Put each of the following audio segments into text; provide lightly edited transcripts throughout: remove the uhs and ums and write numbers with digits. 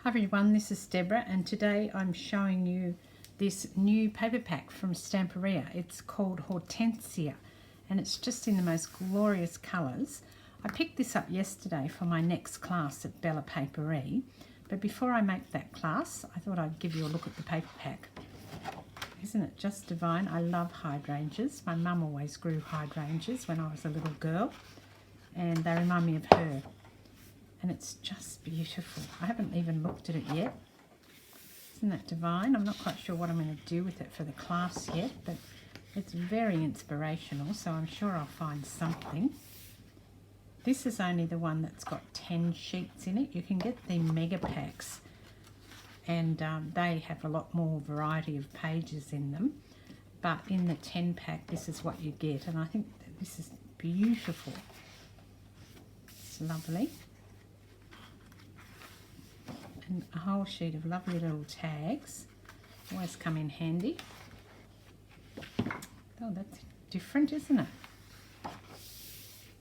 Hi everyone, this is Deborah and today I'm showing you this new paper pack from Stamperia. It's called Hortensia and it's just in the most glorious colours. I picked this up yesterday for my next class at Bella Paperie, but before I make that class I thought I'd give you a look at the paper pack. Isn't it just divine? I love hydrangeas. My mum always grew hydrangeas when I was a little girl and they remind me of her. And it's just beautiful. I haven't even looked at it yet. Isn't that divine? I'm not quite sure what I'm going to do with it for the class yet, but it's very inspirational, so I'm sure I'll find something. This is only the one that's got 10 sheets in it. You can get the mega packs, and they have a lot more variety of pages in them. But in the 10 pack, this is what you get, and I think that this is beautiful. It's lovely. And a whole sheet of lovely little tags. Always come in handy. Oh, that's different, isn't it?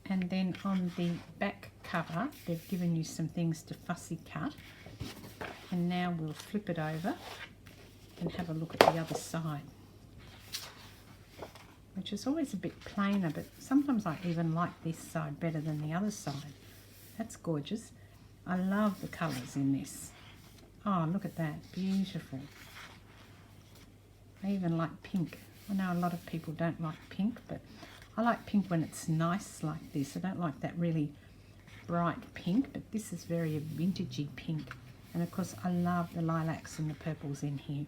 And then on the back cover, they've given you some things to fussy cut. And now we'll flip it over and have a look at the other side, which is always a bit plainer, but sometimes I even like this side better than the other side. That's gorgeous. I love the colours in this. Oh, look at that, beautiful. I even like pink. I know a lot of people don't like pink, but I like pink when it's nice like this. I don't like that really bright pink, but this is very vintagey pink. And of course, I love the lilacs and the purples in here.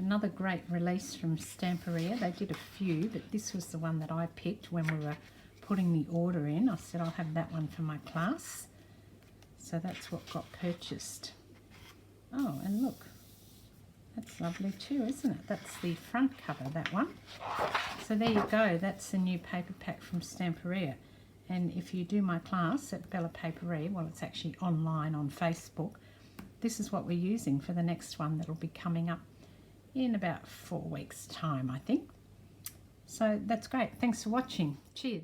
Another great release from Stamperia. They did a few, but this was the one that I picked when we were putting the order in. I said I'll have that one for my class. So that's what got purchased. Oh, and look, that's lovely too, isn't it? That's the front cover, that one. So there you go. That's the new paper pack from Stamperia. And if you do my class at Bella Paperie, well, it's actually online on Facebook, this is what we're using for the next one that'll be coming up in about 4 weeks' time, I think. So that's great. Thanks for watching. Cheers.